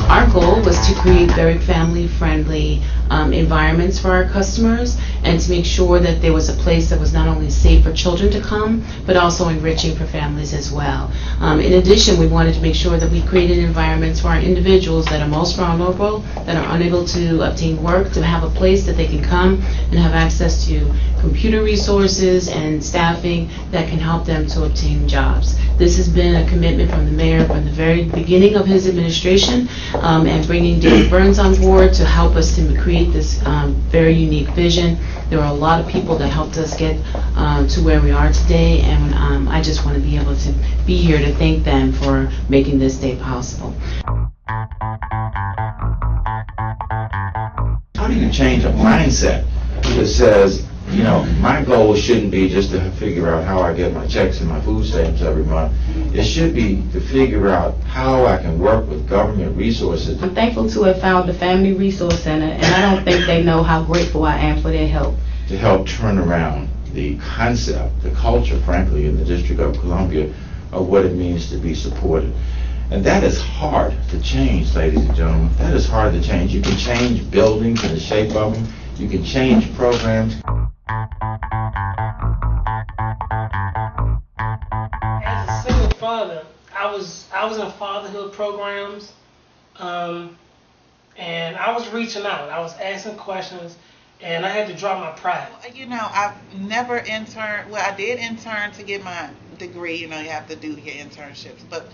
Our goal was to create very family-friendly environments for our customers and to make sure that there was a place that was not only safe for children to come, but also enriching for families as well. In addition, we wanted to make sure that we created environments for our individuals that are most vulnerable, that are unable to obtain work, to have a place that they can come and have access to computer resources and staffing that can help them to obtain jobs. This has been a commitment from the mayor from the very beginning of his administration, and bringing Dave Burns on board to help us to create this very unique vision. There were a lot of people that helped us get to where we are today, and I just want to be able to be here to thank them for making this day possible. How do you change a mindset that says, you know, my goal shouldn't be just to figure out how I get my checks and my food stamps every month. It should be to figure out how I can work with government resources. I'm thankful to have found the Family Resource Center, and I don't think they know how grateful I am for their help. To help turn around the concept, the culture, frankly, in the District of Columbia of what it means to be supported. And that is hard to change, ladies and gentlemen. That is hard to change. You can change buildings and the shape of them. You can change programs. As a single father, I was in fatherhood programs, and I was reaching out. I was asking questions, and I had to drop my pride. You know, I've never interned. Well, I did intern to get my degree. You know, you have to do your internships. But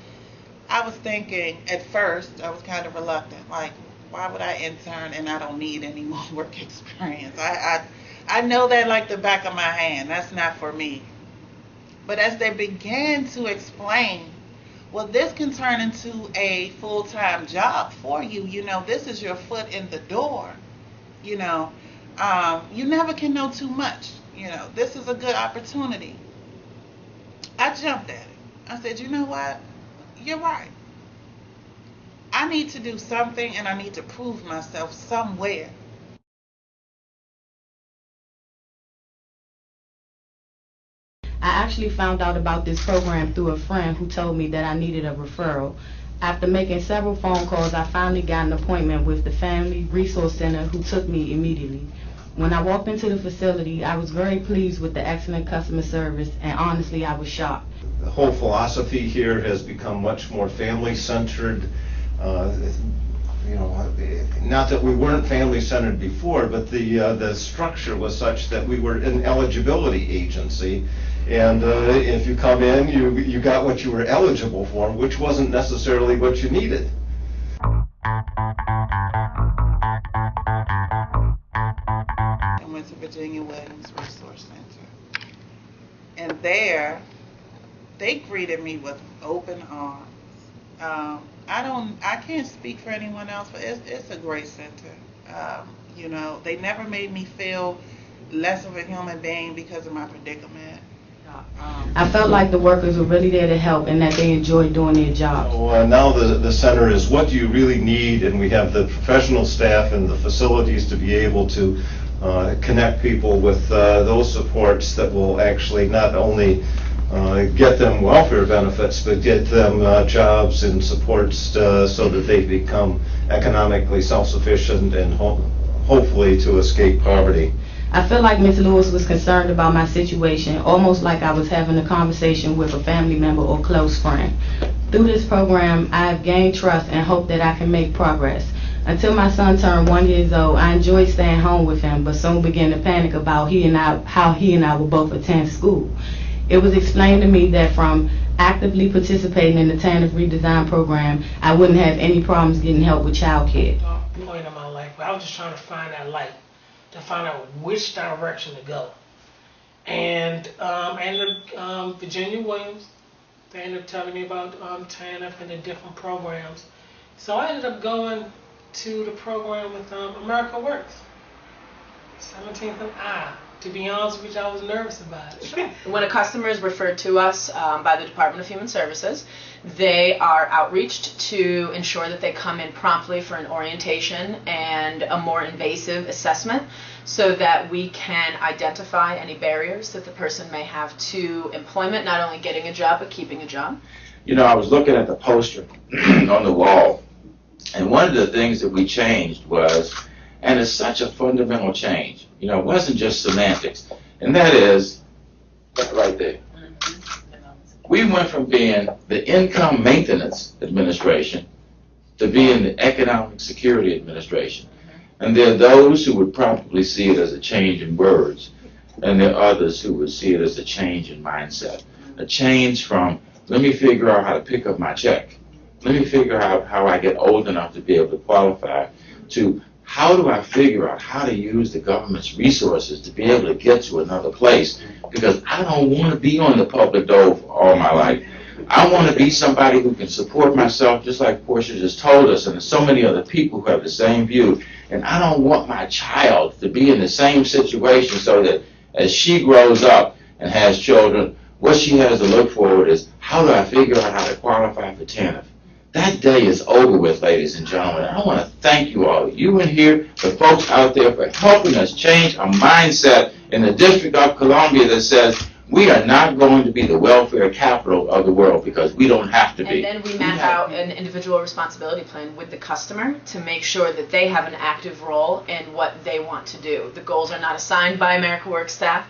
I was thinking at first, I was kind of reluctant. Like, why would I intern and I don't need any more work experience? I know that like the back of my hand. That's not for me. But as they began to explain, well, this can turn into a full-time job for you. You know, this is your foot in the door. You know, you never can know too much. You know, this is a good opportunity. I jumped at it. I said, you know what? You're right. I need to do something, and I need to prove myself somewhere. I actually found out about this program through a friend who told me that I needed a referral. After making several phone calls, I finally got an appointment with the Family Resource Center, who took me immediately. When I walked into the facility, I was very pleased with the excellent customer service, and honestly, I was shocked. The whole philosophy here has become much more family-centered. You know, not that we weren't family-centered before, but the structure was such that we were an eligibility agency, and if you come in, you got what you were eligible for, which wasn't necessarily what you needed. I went to Virginia Williams Resource Center, and there they greeted me with open arms. I can't speak for anyone else, but it's a great center. You know, they never made me feel less of a human being because of my predicament. I felt like the workers were really there to help and that they enjoyed doing their jobs. So now the center is what do you really need, and we have the professional staff and the facilities to be able to connect people with those supports that will actually not only get them welfare benefits, but get them jobs and supports so that they become economically self-sufficient and hopefully to escape poverty. I felt like Ms. Lewis was concerned about my situation, almost like I was having a conversation with a family member or close friend. Through this program, I have gained trust and hope that I can make progress. Until my son turned 1 year old, I enjoyed staying home with him, but soon began to panic about how he and I would both attend school. It was explained to me that from actively participating in the Tanf Redesign program, I wouldn't have any problems getting help with childcare. Point in my life, I was just trying to find that light, to find out which direction to go. And Virginia Williams, they ended up telling me about TANF and the different programs. So I ended up going to the program with America Works, 17th and I, To be honest with you, I was nervous about it. When a customer is referred to us by the Department of Human Services, they are outreached to ensure that they come in promptly for an orientation and a more invasive assessment so that we can identify any barriers that the person may have to employment, not only getting a job, but keeping a job. You know, I was looking at the poster on the wall, and one of the things that we changed was, and it's such a fundamental change, you know, it wasn't just semantics, and that is that right there. We went from being the Income Maintenance Administration to being the Economic Security Administration. And there are those who would probably see it as a change in words, and there are others who would see it as a change in mindset. A change from, let me figure out how to pick up my check. Let me figure out how I get old enough to be able to qualify, to how do I figure out how to use the government's resources to be able to get to another place? Because I don't want to be on the public dole for all my life. I want to be somebody who can support myself, just like Portia just told us, and there's so many other people who have the same view. And I don't want my child to be in the same situation so that as she grows up and has children, what she has to look forward is, how do I figure out how to qualify for TANF? That day is over with, ladies and gentlemen. I want to thank you all, you in here, the folks out there, for helping us change a mindset in the District of Columbia that says we are not going to be the welfare capital of the world, because we don't have to be. And then we map out an individual responsibility plan with the customer to make sure that they have an active role in what they want to do. The goals are not assigned by AmericaWorks staff.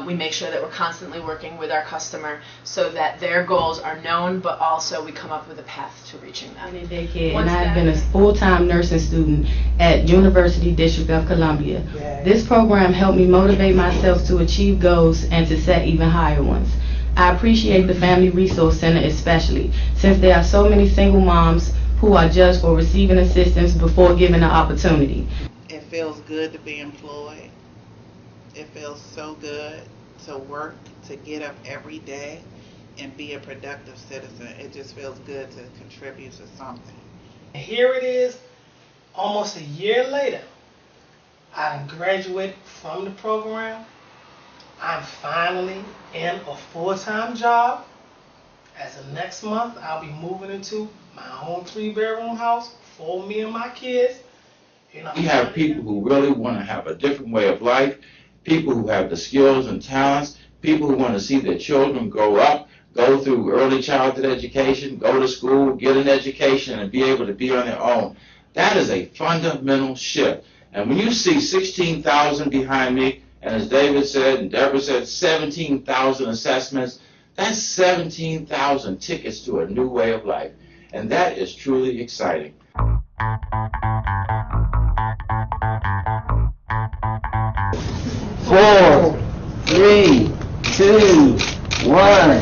We make sure that we're constantly working with our customer so that their goals are known, but also we come up with a path to reaching them. And I've been a full-time nursing student at University District of Columbia. This program helped me motivate myself to achieve goals and to set even higher ones. I appreciate the Family Resource Center especially, since there are so many single moms who are judged for receiving assistance before given the opportunity. It feels good to be employed. It feels so good to work, to get up every day and be a productive citizen. It just feels good to contribute to something. Here it is, almost a year later. I graduated from the program. I'm finally in a full-time job. As of next month, I'll be moving into my own 3-bedroom house for me and my kids. We have people who really want to have a different way of life, people who have the skills and talents, people who want to see their children grow up, go through early childhood education, go to school, get an education, and be able to be on their own. That is a fundamental shift. And when you see 16,000 behind me, and as David said and Deborah said, 17,000 assessments, that's 17,000 tickets to a new way of life. And that is truly exciting. 4, 3, 2, 1.